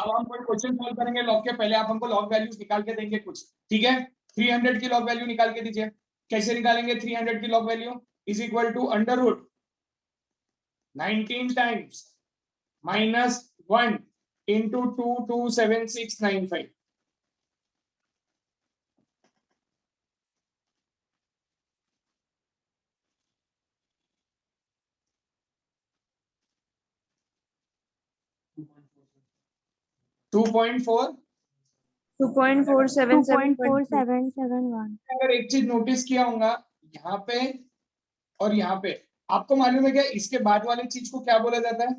अब हम कोई क्वेश्चन सॉल्व करेंगे लॉग के पहले आप हमको लॉग वैल्यूज निकाल के देंगे कुछ, ठीक है। 300 की लॉग वैल्यू निकाल के दीजिए। कैसे निकालेंगे 300 की log value? Is equal to under root 19 times -1 into 227695। 2.4 2.4771। अगर एक चीज नोटिस किया होगा यहाँ पे और यहाँ पे, आपको मालूम है क्या इसके बाद वाले चीज को क्या बोला जाता है?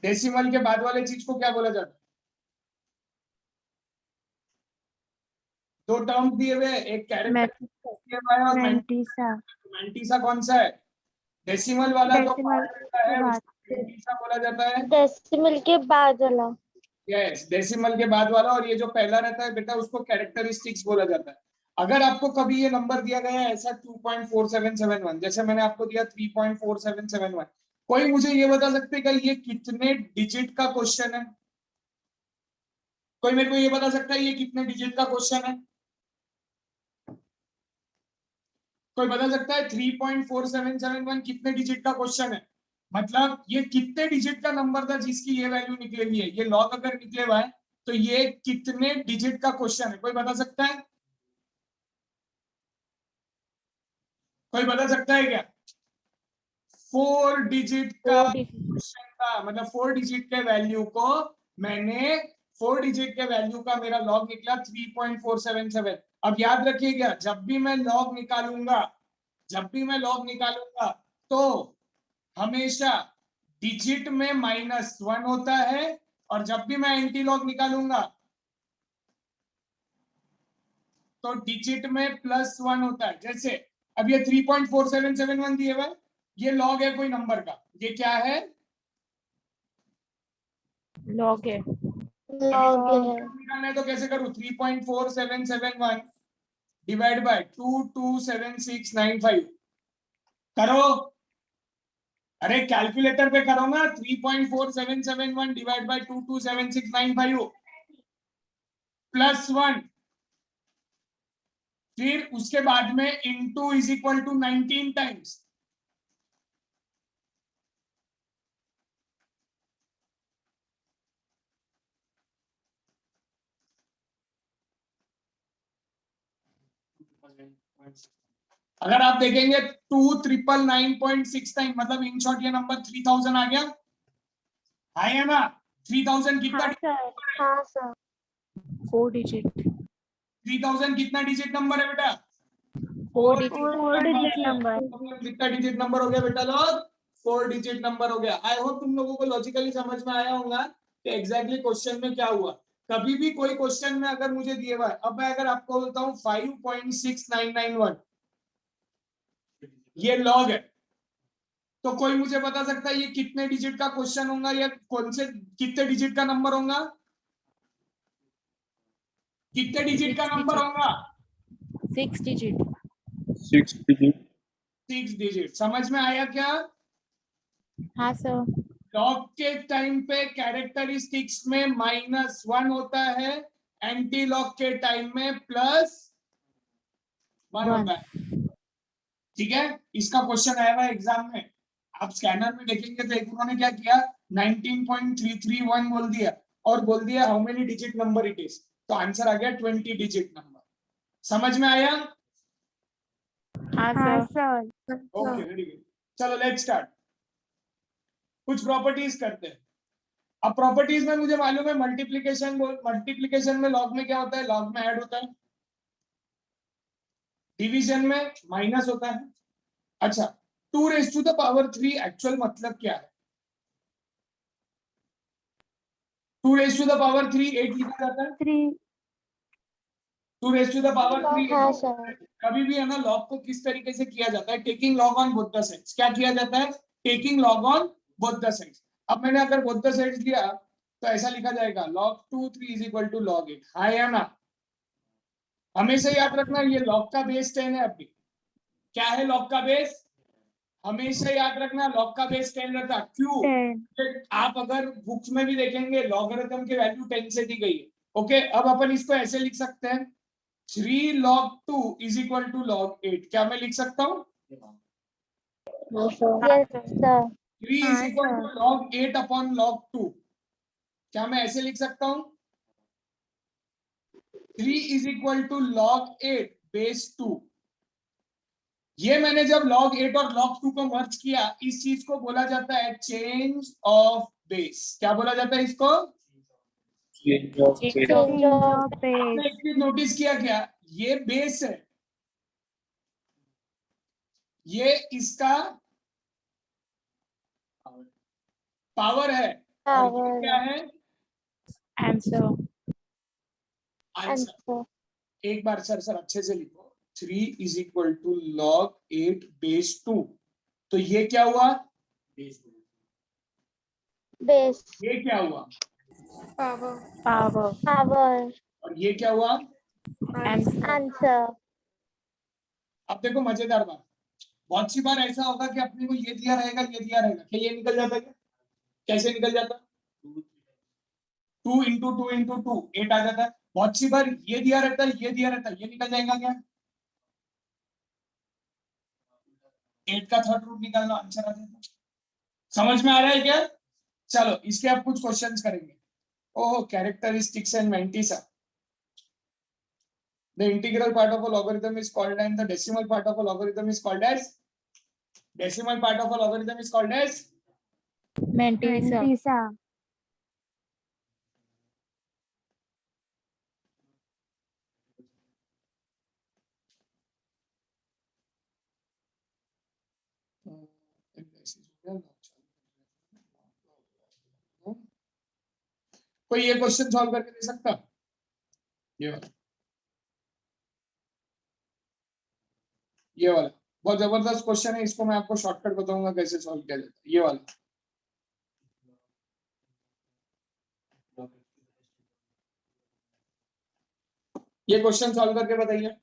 डेसिमल के बाद वाले चीज को क्या बोला जाता है? दो टर्म दिए हुए, एक कैरेक्टर और मैंटीसा कौन सा है? डेसिमल वाला जो पार्ट रहता है उसको मैंटीसा बोला जाता है। डेसिमल के बाद वाला। यस, डेसिमल के बाद वाला, और ये जो पहला रहता है बेटा उसको कैरेक्टरिस्टिक्स बोला जाता है। अगर आपको कभी ये नंबर दिया गया है ऐसा 2.4771, जैसे मैंने आपको दिया 3.4771, कोई मुझे ये बता सकते हैं कि ये कितने डिजिट का क्वेश्चन है? कोई मेरे को ये बता सकता है ये कितने डिजिट का क्वेश्चन है? कोई बता सकता है 3.4771 कितने डिजिट का क्वेश्चन है? मतलब ये कितने डिजिट का नंबर था जिसकी ये वैल्यू निकलेगी है? ये लॉग अगर निकले हुआ है तो ये कितने डिजिट का क्वेश्चन है? कोई बता सकता है? कोई बता सकता है क्या? 4 डिजिट का क्वेश्चन था, मतलब 4 डिजिट के वैल्यू को मैंने 4 डिजिट के वैल्यू का मेरा लॉग निकला 3.477। अब याद रखिएगा जब भी मैं लॉग निकालूंगा तो हमेशा डिजिट में -1 होता है, और जब भी मैं एंटी लॉग निकालूंगा तो डिजिट में +1 होता है। जैसे अब ये 3.4771 दिए हुए, ये लॉग है कोई नंबर का, ये क्या है? लॉग है। निकालना है तो कैसे करूं? 3.4771 डिवाइड बाय 227695 करो। अरे कैलकुलेटर पे करो ना। 3.4771 डिवाइड बाय 227695 +1, फिर उसके बाद में into is equal to 19 times. अगर आप देखेंगे 2999.6 टाइम, मतलब इन शॉर्ट ये नंबर 3000 आ गया। है ना? 3000 कितना? हाँ सर 4 डिजिट। 3000 कितना डिजिट नंबर है बेटा? 4 डिजिट नंबर। कितना डिजिट नंबर हो गया बेटा लोग? 4 डिजिट नंबर हो गया। आई होप तुम लोगों को लॉजिकली समझ में आया होगा कि एग्जैक्टली क्वेश्चन में क्या हुआ। कभी भी कोई क्वेश्चन में अगर मुझे दिया हुआ है, अब मैं अगर आपको बोलता हूँ 5.6991 ये लॉग है, तो कोई मुझे बता सकता है ये कितने डिजिट का क्वेश्चन होगा या कौन से कितने डिजिट का नंबर होगा? कितने डिजिट का नंबर होगा? 6 डिजिट। 6 डिजिट। समझ में आया क्या? हाँ सर। लॉग के टाइम पे कैरेक्टरिस्टिक्स में -1 होता है, एंटी लॉग के टाइम में +1 होता है। ठीक है, इसका क्वेश्चन आया हुआ एग्जाम में। आप स्कैनर में देखेंगे तो एक उन्होंने क्या किया, 19.331 बोल दिया और बोल दिया how many digit number it is, तो आंसर आ गया 20 डिजिट नंबर। समझ में आया? हाँ सर। Okay, very good. चलो लेट्स स्टार्ट। कुछ प्रॉपर्टीज करते हैं। अब प्रॉपर्टीज में मुझे मालूम है मल्टीप्लीकेशन में लॉग में क्या होता है? लॉग में ऐड होता है। डिवीजन में माइनस होता है। अच्छा, 2⁻³ एक्चुअल मतलब क्या है? 2⁻³ 8 लिखा जाता है। 2⁻³ कभी भी है ना, लॉग को किस तरीके से किया जाता है? Taking log on both the sides. क्या किया जाता है? Taking log on both the sides. अब मैंने अगर बोथ द साइड्स लिया तो ऐसा लिखा जाएगा log 2 3 is equal to log 8। हाँ या ना? हमेशा याद रखना ये लॉग का बेस 10 है। अभी क्या है लॉग का बेस? हमेशा याद रखना लॉग का बेस 10 रहता। क्यों? 10. आप अगर बुक्स में भी देखेंगे लॉगरिथम की वैल्यू 10 से दी गई है। ओके, अब अपन इसको ऐसे लिख सकते हैं 3 log 2 is equal to log 8। क्या मैं लिख सकता हूँ? Yes, sir. 3 is equal to log 8 upon log 2। क्या मैं ऐसे लिख सकता हूँ? 3 is equal to log 8 base 2। ये मैंने जब log 8 और log 2 को मर्ज किया, इस चीज को बोला जाता है चेंज ऑफ बेस। क्या बोला जाता है इसको? Change of आपने एक base. चीज नोटिस किया क्या? ये बेस है, ये इसका पावर है, और ये क्या है? Answer. आंसर। एक बार सर अच्छे से लिखो 3 is equal to log 8 base 2। तो ये क्या हुआ? बेस ये क्या हुआ? Power. और ये क्या हुआ? Answer. आंसर अब देखो मजेदार बात, बहुत सी बार ऐसा होगा कि अपने को ये दिया रहेगा, ये दिया रहेगा, क्या ये निकल जाता है क्या? कैसे निकल जाता? 2 इंटू 2 इंटू 2 8 आ जाता है। बहुत सी बार ये दिया रहता है, ये दिया रहता है, ये निकल जाएगा क्या? 8 का थर्ड रूट निकालना, आंसर आ जाएगा। समझ में आ रहा है क्या? चलो इसके आप कुछ क्वेश्चंस करेंगे। Oh, characteristics and mantissa. The integral part of a logarithm is called and the decimal part of a logarithm is called as Mantissa. कोई ये क्वेश्चन सॉल्व करके दे सकता? ये वाला, ये वाला बहुत जबरदस्त क्वेश्चन है, इसको मैं आपको शॉर्टकट बताऊंगा कैसे सॉल्व किया जाता है। ये वाला ये क्वेश्चन सॉल्व करके बताइए।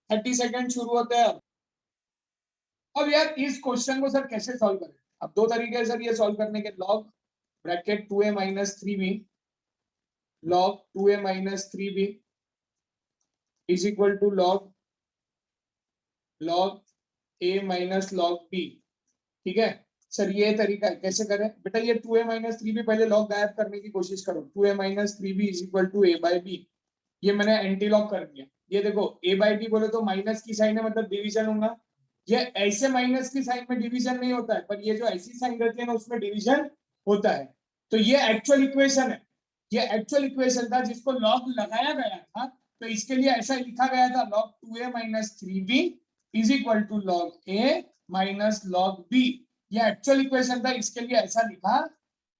30 सेकंड शुरू होते हैं अब यार इस क्वेश्चन को सर कैसे सॉल्व करें? अब दो तरीके हैं सर ये सॉल्व करने के। Log bracket 2a minus 3b, log 2a minus 3b is equal to log a minus log b। ठीक है सर, ये तरीका है। कैसे करें बेटा? ये 2a माइनस 3b पहले लॉग गायब करने की कोशिश करो। 2a minus 3b is equal to a by b। ये मैंने एंटी लॉग कर दिया। ये देखो a बाय b बोले तो माइनस की साइन है, मतलब डिवीजन होगा। ये ऐसे माइनस की साइन में डिवीजन नहीं होता है, पर ये जो ऐसी साइन रहती है ना उसमें डिवीजन होता है। तो ये एक्चुअल इक्वेशन है, ये एक्चुअल इक्वेशन था जिसको लॉग लगाया गया था। तो इसके लिए ऐसा लिखा गया था log 2a minus 3b is equal to log a minus log b। ये एक्चुअल इक्वेशन था, इसके लिए ऐसा लिखा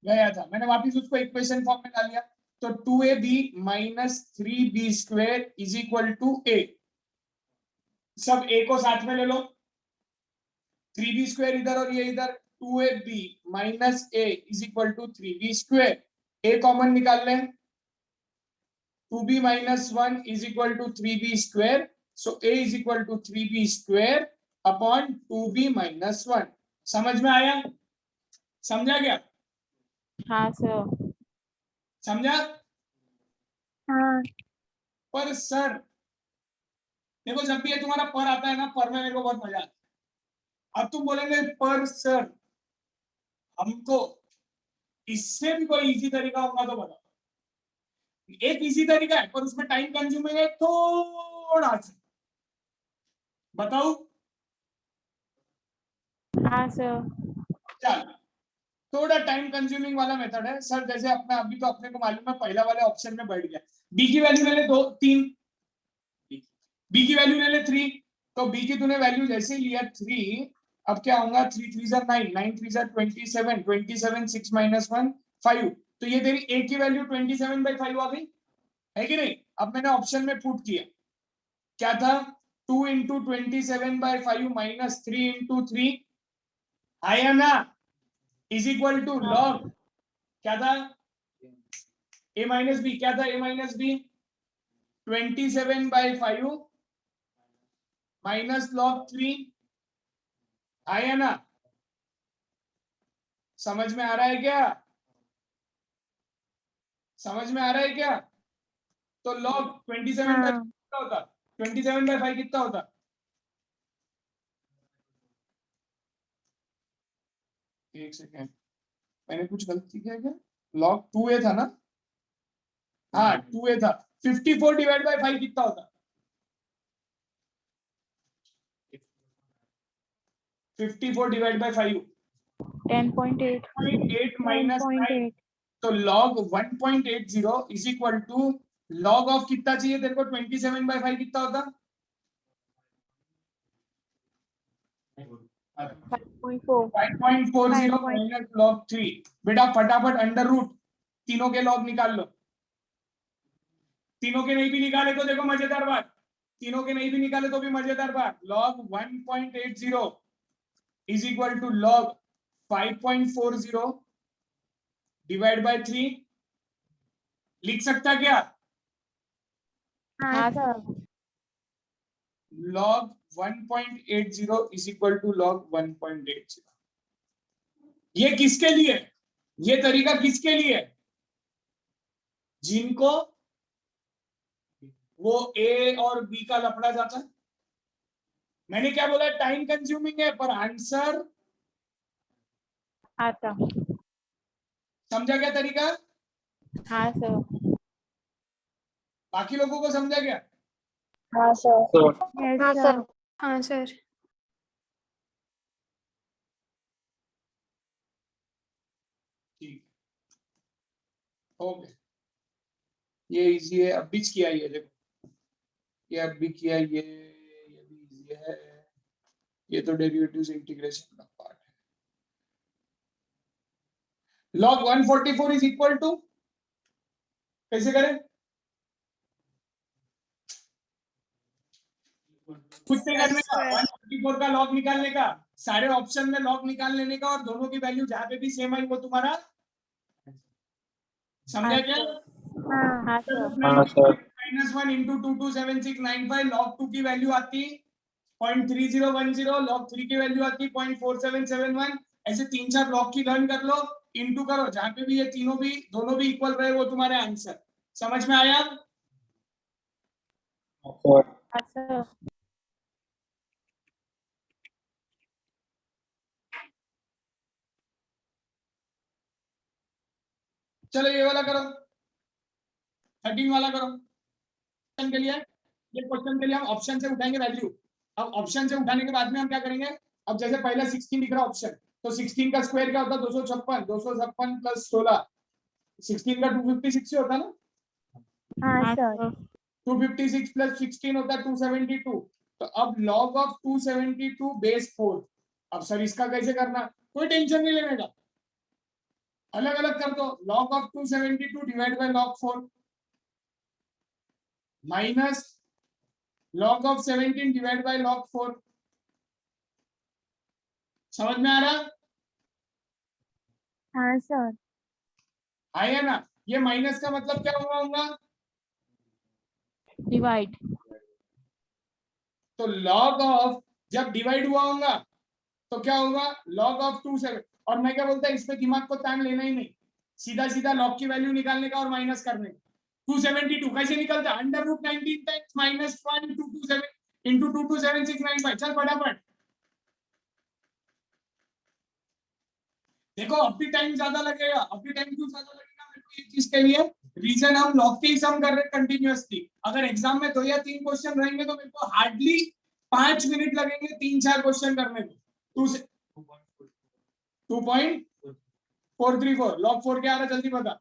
गया था। मैंने वापिस उसको इक्वेशन फॉर्म में डाल दिया। तो 2ab minus 3b square is equal to a। सब a को साथ में ले लो, 3b स्क्वायर इधर और ये इधर, 2ab minus a is equal to 3b square. a common निकाल लें, 2b minus 1 is equal to 3b square. So a is equal to 3b square upon 2b minus 1। समझ में आया? समझा क्या? हाँ सर। समझा? हाँ। पर सर देखो, जब भी ये तुम्हारा पर आता है ना, पर में मेरे को बहुत मजा आता है। अब तुम बोलेंगे पर सर हमको इससे भी कोई इजी तरीका होगा तो बताओ। एक इजी तरीका है पर उसमें टाइम कंज्यूमिंग है थोड़ा सा, बताओ। हाँ सर। चल, थोड़ा टाइम कंज्यूमिंग वाला मेथड है सर। जैसे अपना अभी तो अपने को मालूम है पहला वाले ऑप्शन में बैठ गया। बी की वैल्यू ले ले 2 3, बी की वैल्यू ले ले 3। तो बी की तूने वैल्यू जैसे ही लिया 3, अब क्या होगा? 3 3 9, 9 3 27, 27 6 माइनस 1 5। तो ये तेरी ए की वैल्यू 27/5 आ गई है कि नहीं? अब मैंने ऑप्शन में पुट किया, क्या था? 2 इंटू 27/5 माइनस 3 इंटू 3 आया ना, इज इक्वल टू लॉग क्या था? a minus b. क्या था a minus b? 27/5 minus log 3 आया ना? समझ में आ रहा है क्या? समझ में आ रहा है क्या? तो log 27 बाय हाँ कितना होता? 27 बाय 5 कितना होता? एक सेकेंड, मैंने कुछ गलती किया क्या? log 2a था ना? हाँ 2a था। 54 डिवाइड बाय 5 कितना होता? 54 डिवाइड बाय 5 10.8 8 माइनस 9, 10.8 तो log 1.80 is equal to log of कितना चाहिए तेरे को? 27 बाय 5 कितना होता? 5.4 5.40 माइनस log 3। बेटा फटाफट अंडर रूट तीनों के log निकाल लो। तीनों के नहीं भी निकाले तो देखो मजेदार बात, तीनों के नहीं भी निकाले तो भी मजेदार बात। log 1.80 is equal to log 5.40 divide by 3। लिख सकता क्या? हाँ sir log 1.80 is equal to log 1.80। ये किसके लिए? ये तरीका किसके लिए? जिनको वो ए और बी का लफड़ा जाता है। मैंने क्या बोला? टाइम कंज्यूमिंग है पर आंसर आता। समझा क्या तरीका? हाँ सर बाकी लोगों को समझा क्या? हाँ सर हाँ सर। हाँ सर। ठीक, ओके, ये इजी है। अब भी किया ये, देखो ये अब भी किया, ये भी इजी है। ये तो डेरिवेटिव्स इंटीग्रेशन का पार्ट है। log 144 इज इक्वल टू, कैसे करें? कुछ नहीं करने का, 144 का log निकालने का, सारे ऑप्शन में log निकाल लेने का और दोनों की वैल्यू जहां पे भी सेम आई वो तुम्हारा। समझा क्या? हाँ सर -1 इंटू 227695, log 2 की वैल्यू आती 0.3010, log 3 की वैल्यू आती 0.4771। ऐसे 3-4 log की लर्न कर लो, इंटू करो, जहां पे भी ये तीनों भी दोनों भी इक्वल रहे वो तुम्हारे आंसर। समझ में आया? हाँ सर चलो ये वाला करो, 13 वाला करो। के लिए ये क्वेश्चन के लिए हम ऑप्शन से उठाएंगे वैल्यू। अब ऑप्शन से उठाने के बाद में हम क्या करेंगे? अब जैसे पहला 16 दिख रहा ऑप्शन, तो 16 का स्क्वायर क्या होता है? 256, 256 प्लस 16, 16 का 256 होता है ना? हाँ सर 256 प्लस 16 होता है 272। तो अब log ऑफ 272 बेस 4। अब सर इसका कैसे करना? कोई टेंशन नहीं लेने का, अलग अलग कर दो। log of 272 divide by log 4 minus log of 17 divide by log 4। समझ में आ रहा? हाँ सर आया ना? ये माइनस का मतलब क्या हुआ होगा? डिवाइड। तो log ऑफ जब डिवाइड हुआ होगा तो क्या होगा? log of 27। और मैं क्या बोलता, इस पे दिमाग को तान लेना ही नहीं, सीधा सीधा log की वैल्यू निकालने का और माइनस करने का। 272 कैसे निकलता? Under root 19 times minus 1227 into 227695। चल फटाफट देखो, अब भी टाइम ज्यादा लगेगा। अब भी टाइम क्यों ज्यादा लगेगा मेरे को ये चीज के लिए? रीजन हम log के ही सम कर रहे हैं कंटिन्यूअसली। अगर एग्जाम में 2 या 3 क्वेश्चन रहेंगे तो मेरे को हार्डली 5 मिनट लगेंगे 3-4 क्वेश्चन करने को। 2.434 log 4 क्या आ रहा है जल्दी बता।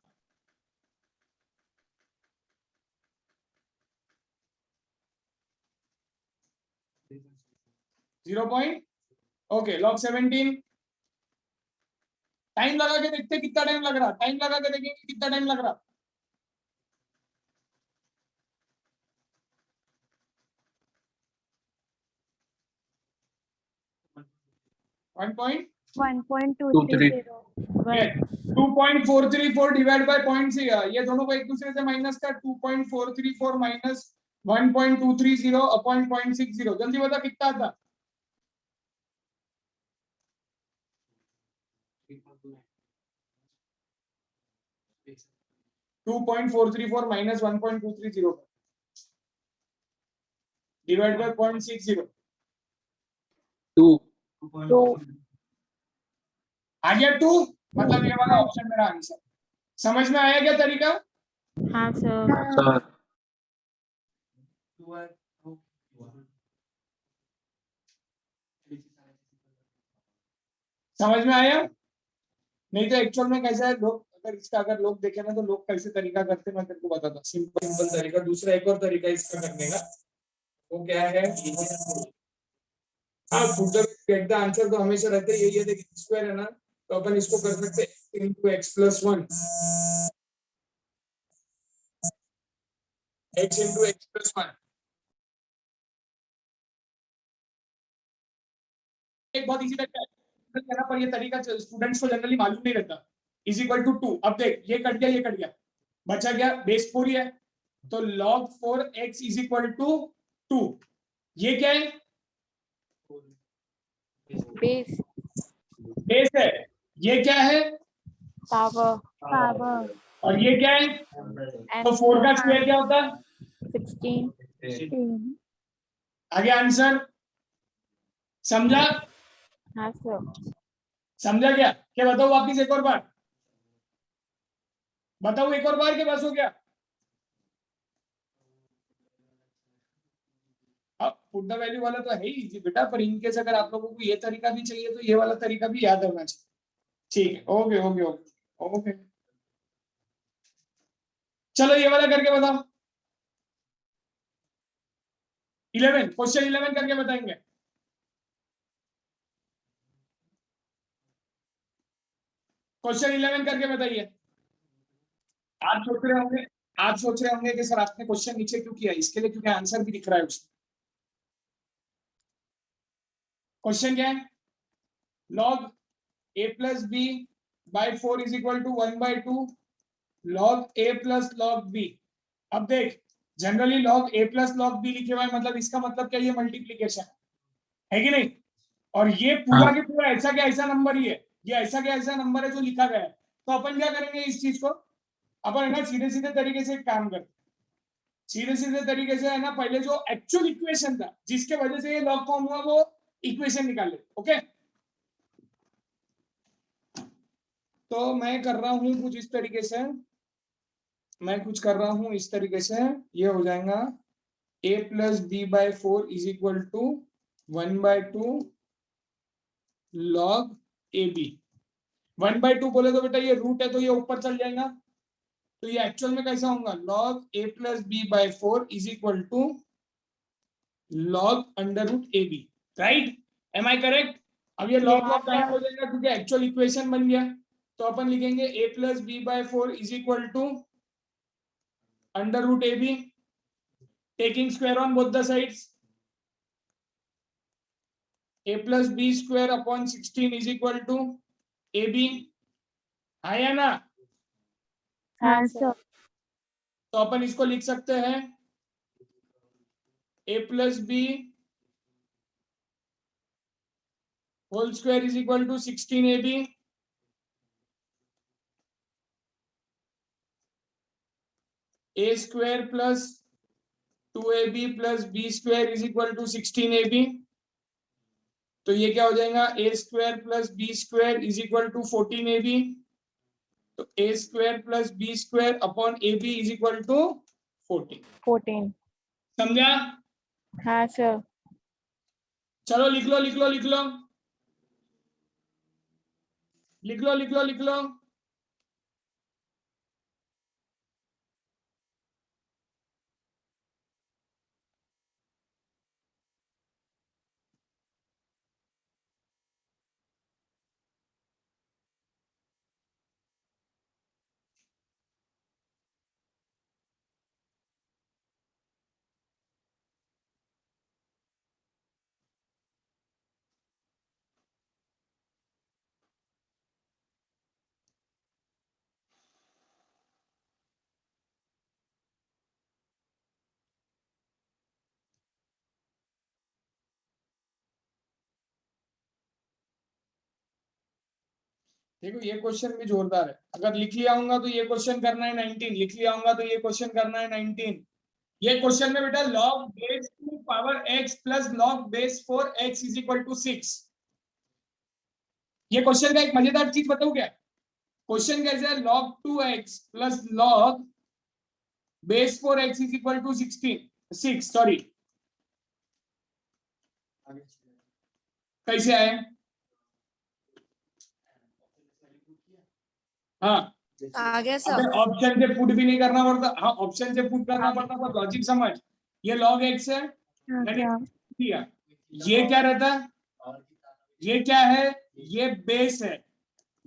0. Okay, log 17। टाइम लगा के देखते कितना टाइम लग रहा, टाइम लगा के देखेंगे कितना टाइम लग रहा। 1.230 2.434 डिवाइड बाय पॉइंट से, ये दोनों को एक दूसरे से माइनस कर। 2.434 माइनस 1.230 अपॉन 0.60। जल्दी बता कितना आता? 2.434 माइनस 1.230 डिवाइड बाय 0.60 2 आ गया 2, मतलब ये वाला ऑप्शन मेरा आंसर। समझ में आया क्या तरीका? हाँ सर। हाँ समझ में आया? नहीं तो एक्चुअल में कैसा है, लोग अगर लोग देखे ना तो लोग कैसे तरीका करते हैं, मैं तेरे को बताता। सिंपल सिंपल तरीका। दूसरा एक और तरीका इसका करने का, वो क्या है? हाँ, गेट द आंसर तो हमेशा रहते ही है, देखिए स्क्वायर है ना, तो अपन इसको कर सकते हैं into x + 1, x into x + 1। एक बहुत इजी तरीका है करना, पर ये तरीका स्टूडेंट्स को जनरली मालूम नहीं रहता। Is equal to 2। अब देख, ये कट गया, ये कट गया, बचा गया बेस 4 ही है, तो log 4x is equal to 2। ये क्या है? बेस। बेस है। ये क्या है? पावर। पावर और ये क्या है? तो 4 का स्क्वायर क्या होता है? 16। 3 आगे आंसर समझा? हाँ सर। समझा क्या? क्या बताओ वापिस एक और बार? बताओ एक और बार के बस हो गया? अब पुट द वैल्यू वाला तो है ही इजी बेटा, पर इनकेस अगर आप लोगों को ये तरीका भी चाहिए तो ये वाला तरीका भी याद होना चाहिए। ठीक है, ओके ओके ओके ओके। चलो ये वाला करके बताओ। 11, क्वेश्चन 11 करके बताएंगे। क्वेश्चन 11 करके बताइए। आप सोच रहे होंगे, आप सोच रहे होंगे कि सर आपने क्वेश्चन नीचे क्यों किया, इसके लिए क्योंकि आंसर भी दिख रहा है उसमें। क्वेश्चन क्या है? log a plus b by 4 is equal to 1/2 log a plus log b। अब देख, generally log a plus log b लिखे हुआ है, मतलब इसका मतलब क्या, ये मल्टीप्लीकेशन है कि नहीं? और ये पूरा के पूरा ऐसा क्या ऐसा नंबर ही है, ये ऐसा क्या ऐसा नंबर है जो लिखा गया है। तो अपन क्या करेंगे इस चीज को, अपन है ना सीधे सीधे तरीके से काम करते, सीधे सीधे तरीके से है ना, पहले जो एक्चुअल इक्वेशन था जिसके वजह से ये लॉग फॉर्म हुआ वो इक्वेशन निकाल ले। ओके, तो मैं कर रहा हूं कुछ इस तरीके से, मैं कुछ कर रहा हूं इस तरीके से, ये हो जाएगा a plus b by 4 is equal to 1/2 log ab। 1/2 बोले तो बेटा ये रूट है तो ये ऊपर चल जाएगा, तो ये एक्चुअल में कैसा होगा, log a plus b by 4 is equal to log under root ab। Right? Am I correct? अब ये लॉग लॉग गायब हो जाएगा क्योंकि एक्चुअल इक्वेशन बन गया, तो अपन लिखेंगे a plus b by 4 is equal to under root ab, taking square on both the sides, a plus b square upon 16 is equal to ab। आया ना? हाँ सर तो अपन इसको लिख सकते हैं a plus b whole square is equal to 16ab a square plus 2ab plus b square is equal to 16ab। तो ये क्या हो जाएगा, a square plus b square is equal to 14ab। तो a square plus b square upon ab is equal to 14। 14। समझा? हाँ sir. चलो लिख लो लिख लो लिख लो लिख लो लिख लो लिख लो। देखो ये क्वेश्चन भी जोरदार है, अगर लिख लिया होगा तो ये क्वेश्चन करना है 19, लिख लिया होगा तो ये क्वेश्चन करना है 19। ये क्वेश्चन में बेटा log base 2 power x plus log base 4 x is equal to 6। ये क्वेश्चन का एक मजेदार चीज बताऊं क्या? क्वेश्चन कैसे है, log 2x plus log base 4 x is equal to 6 sorry, कैसे आए? हाँ, आगे सर। अगर ऑप्शन से पुट भी नहीं करना पड़ता, हाँ ऑप्शन से पुट करना पड़ता पर लॉजिक समझ, ये log x है, हाँ मैंने क्या किया, ये क्या रहता है, ये क्या है, ये बेस है,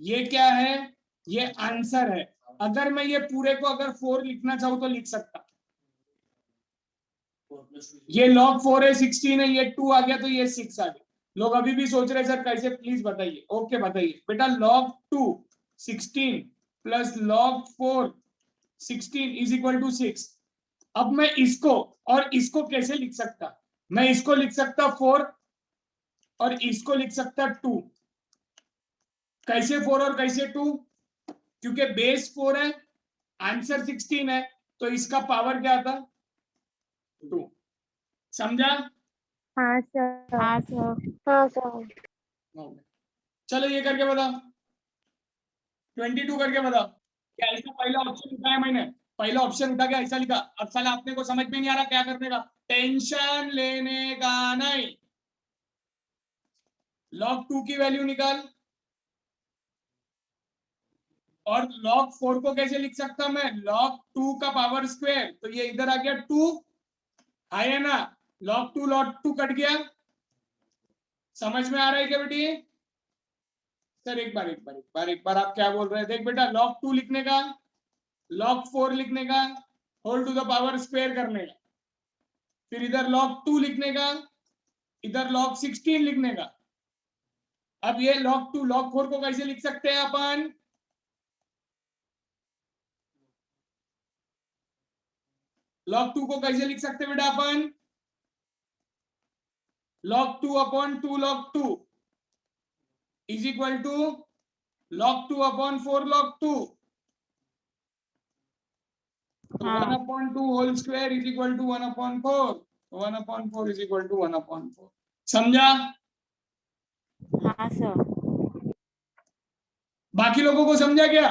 ये क्या है, ये आंसर है। अगर मैं ये पूरे को अगर 4 लिखना चाहूँ तो लिख सकता, ये log 4 है, 16 है, ये 2 आ गया तो ये 6 आ गया। लोग अभी भी सोच रहे सर कैसे, प्लीज बताइए। ओके बताइए बेटा, log 2 16 plus log 4 16 is equal to 6। अब मैं इसको और इसको कैसे लिख सकता, मैं इसको लिख सकता 4 और इसको लिख सकता 2। कैसे 4 और कैसे 2? क्योंकि बेस 4 है, आंसर 16 है, तो इसका पावर क्या था, 2। समझा? हाँ सर हाँ सर। हाँ सर चलो ये करके बताओ, 22 करके बताओ। क्या ऐसा पहला ऑप्शन उठाया मैंने, पहला ऑप्शन उठा के ऐसा लिखा, अब साला अपने को समझ में नहीं आ रहा क्या करने का, टेंशन लेने का नहीं। log 2 की वैल्यू निकाल, और log 4 को कैसे लिख सकता मैं, log 2 का पावर स्क्वायर, तो ये इधर आ गया 2, आया ना, log 2 कट गया। समझ में आ रहा है क्या बेटी? सर एक बार आप क्या बोल रहे थे? देख बेटा, log 2 लिखने का, log 4 लिखने का, whole to the power square करने का, फिर इधर log 2 लिखने का, इधर log 16 लिखने का। अब ये log 2 log 4 को कैसे लिख सकते हैं अपन, log 2 को कैसे लिख सकते हैं बेटा अपन, log 2 upon 2 log 2 is equal to log 2 upon 4 log 2, तो 1 हाँ upon 2 whole square is equal to 1 upon 4, 1 upon 4 is equal to 1 upon 4। समझा? हाँ सर। बाकी लोगों को समझा क्या?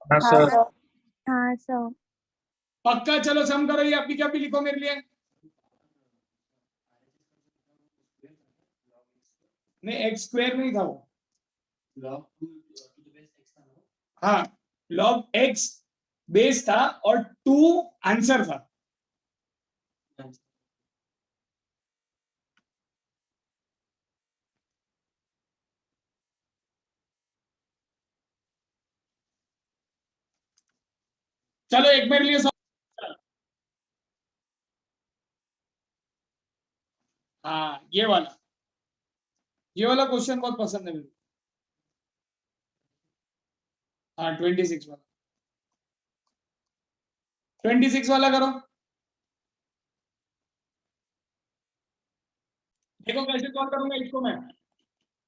हाँ हाँ सर। सर हाँ सर पक्का? चलो सम करो, ये अभी क्या भी लिखो मेरे लिए। नहीं एक्स स्क्वायर नहीं था वो, हाँ log x बेस था और 2 आंसर था। चलो एक मेरे लिए हाँ ये वाला क्वेश्चन बहुत पसंद है मेरे को। हाँ 26 वाला, 26 वाला करो। देखो कैसे सॉल्व करूंगा इसको मैं।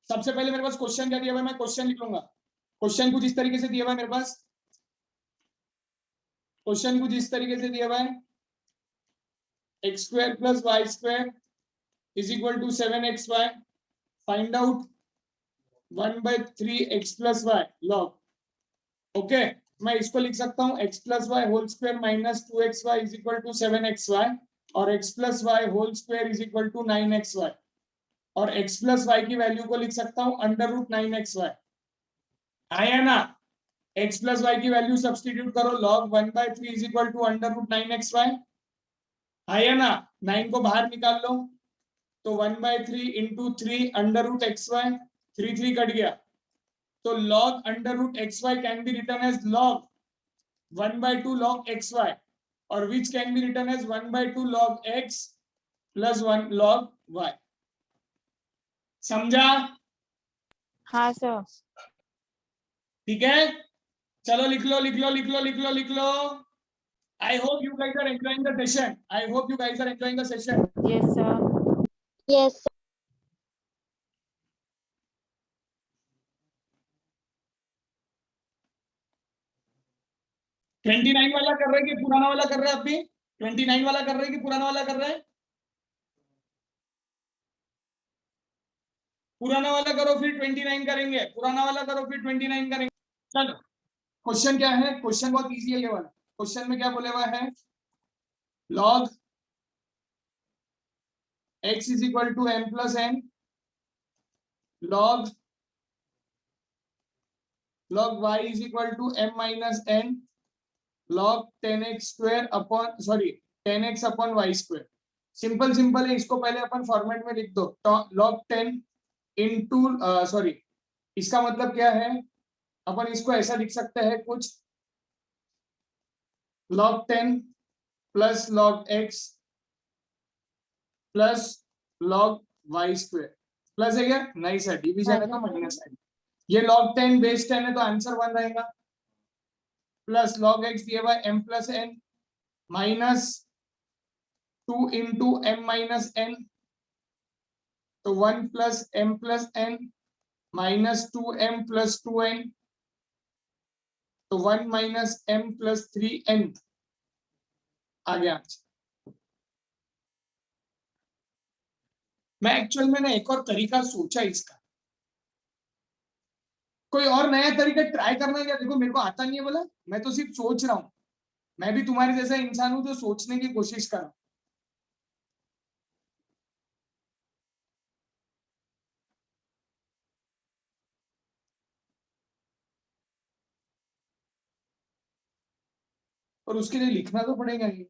सबसे पहले मेरे पास क्वेश्चन क्या दिया हुआ है, मैं क्वेश्चन लिख लूंगा। क्वेश्चन कुछ इस तरीके से दिया हुआ है मेरे पास, क्वेश्चन कुछ इस तरीके से दिया हुआ है, x square plus y square is equal to 7xy, find out 1/3x plus y log. Okay, मैं इसको लिख सकता हूँ x plus y whole square minus 2xy is equal to 7xy, और x plus y whole square is equal to 9xy, और x plus y की value को लिख सकता हूँ अंडर रूट 9xy। आया ना? x प्लस वाई की वैल्यू सब्सटीट्यूट करो, log 1/3 is equal to under root 9xy। आया ना? 9 को बाहर निकाल लो, तो 1/3 into 3 under root xy, 3 cut गया, तो log under root xy can be written as log 1/2 log xy, और which can be written as 1/2 log x plus 1 log y। समझा? हाँ सर। ठीक है, चलो लिख लो। I hope you guys are enjoying the session. I hope you guys are enjoying the session. Yes sir. Yes 29 वाला कर रहे हैं कि पुराना वाला कर रहे हैं? आप भी 29 वाला कर रहे हैं कि पुराना वाला कर रहे हैं? पुराना वाला करो फिर 29 करेंगे, पुराना वाला करो फिर 29 करेंगे। चलो क्वेश्चन क्या है? क्वेश्चन बहुत इजी है ये वाला। क्वेश्चन में क्या बोले हुआ है? log x is equal to m plus n, log y is equal to m minus n, log 10x square upon 10x upon y square। Simple simple है, इसको पहले अपन फॉर्मेट में लिख दो। log 10 इंटू इसका मतलब क्या है? अपन इसको ऐसा लिख सकते हैं कुछ, log 10 plus log x plus log y square. Plus है क्या? नहीं सर, डिवीजन है तो माइनस है। ये log 10 बेस 10 है तो आंसर 1 रहेगा। प्लस log x दिया हुआ m plus n minus 2 into m minus n, तो 1 plus m plus n minus 2m plus 2n, तो 1 माइनस m प्लस 3n आ गया आंसर। मैं एक्चुअल में ना एक और तरीका सोचा इसका, कोई और नया तरीका ट्राई करना है क्या? देखो मेरे को आता नहीं है बोला, मैं तो सिर्फ सोच रहा हूँ। मैं भी तुम्हारे जैसा इंसान हूं जो सोचने की कोशिश कर रहा हूं। और उसके लिए लिखना तो पड़ेगा ही।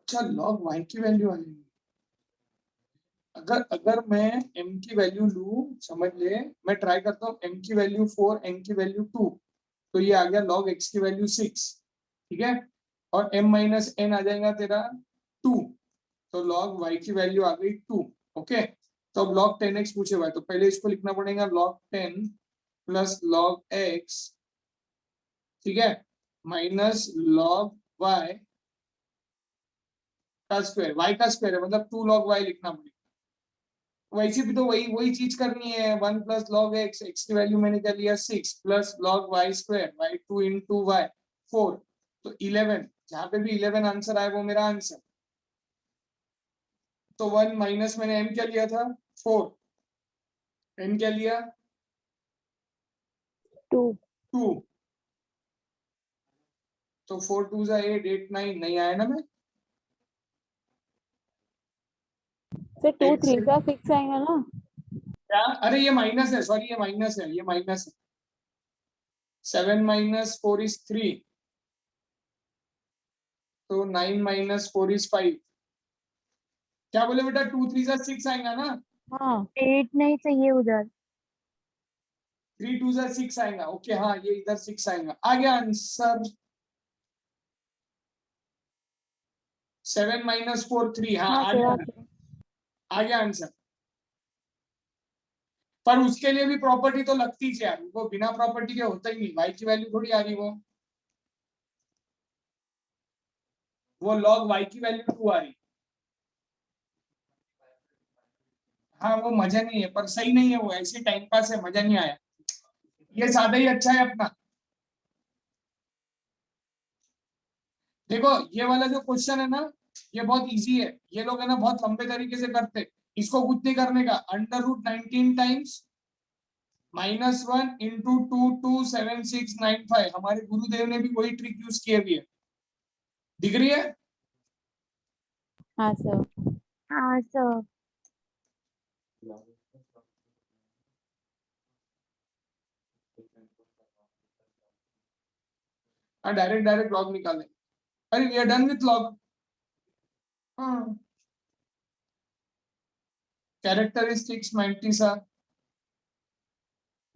अच्छा, log y की वैल्यू आ जाएगी। अगर मैं m की वैल्यू लू, समझ ले, मैं ट्राई करता हूँ m की वैल्यू 4, n की वैल्यू 2, तो ये आ गया log x की वैल्यू 6, ठीक है। और m माइनस n आ जाएगा तेरा 2, तो log y की वैल्यू आ गई 2। ओके, तो अब log 10x पूछे हुआ है, तो पहले इसको लिखना पड़ेगा log 10 प्लस log x, ठीक है, माइनस log y का स्क्वायर। y का स्क्वायर है मतलब 2 log y लिखना पड़ेगा। वैसे भी तो वही वही चीज करनी है। 1 प्लस लॉग एक्स, एक्स की वैल्यू मैंने क्या लिया 6, plus log y square, y 2 into y 4, तो 11। जहां पे भी 11 आंसर आए वो मेरा आंसर। तो 1 माइनस मैंने m क्या लिया था 4, n क्या लिया 2 2, तो 4 2 जा 8, 8 9 नहीं आया ना मैं? सर 2 8 3 से का 6 आएगा ना? क्या? अरे ये माइनस है, सॉरी ये माइनस है, ये माइनस है। 7 माइनस 4 इज 3, तो 9 माइनस 4 इज 5। क्या बोले बेटा? 2 3 जा 6 आएगा ना? हाँ 8 नहीं चाहिए उधर। 3 2 जा 6 आएगा। ओके हाँ, ये इधर 6 आएगा। आ गया आंसर। 7 माइनस 4 3। हाँ हाँ आ सर गया, आप आ गया आंसर। पर उसके लिए भी प्रॉपर्टी तो लगती है यार, वो बिना प्रॉपर्टी के होता ही नहीं। वाई की वैल्यू थोड़ी आ रही वो लॉग वाई की वैल्यू 2 आ रही। हाँ वो मजा नहीं है, पर सही नहीं है, वो ऐसे टाइम पास है, मजा नहीं आया। ये सादा ही अच्छा है अपना। देखो ये वाला जो क्वेश्चन है ना, ये बहुत इजी है। ये लोग है ना बहुत लंबे तरीके से करते। इसको कुछ नहीं करने का, अंडर रूट 19 टाइम्स -1 इंटू 227695। हमारे गुरुदेव ने भी वही ट्रिक यूज की हुई है, दिख रही है? हाँ सर। हाँ सर। हाँ डायरेक्ट डायरेक्ट लॉग निकालें। अरे we are done with log. हाँ, कैरेक्टरिस्टिक्स 90 सा।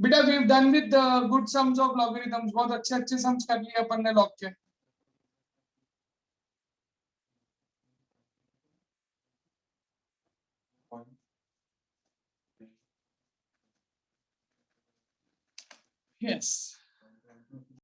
बेटा we have done with good sums of logarithms. बहुत अच्छे अच्छे सम्स कर लिए अपन ने लॉग के। यस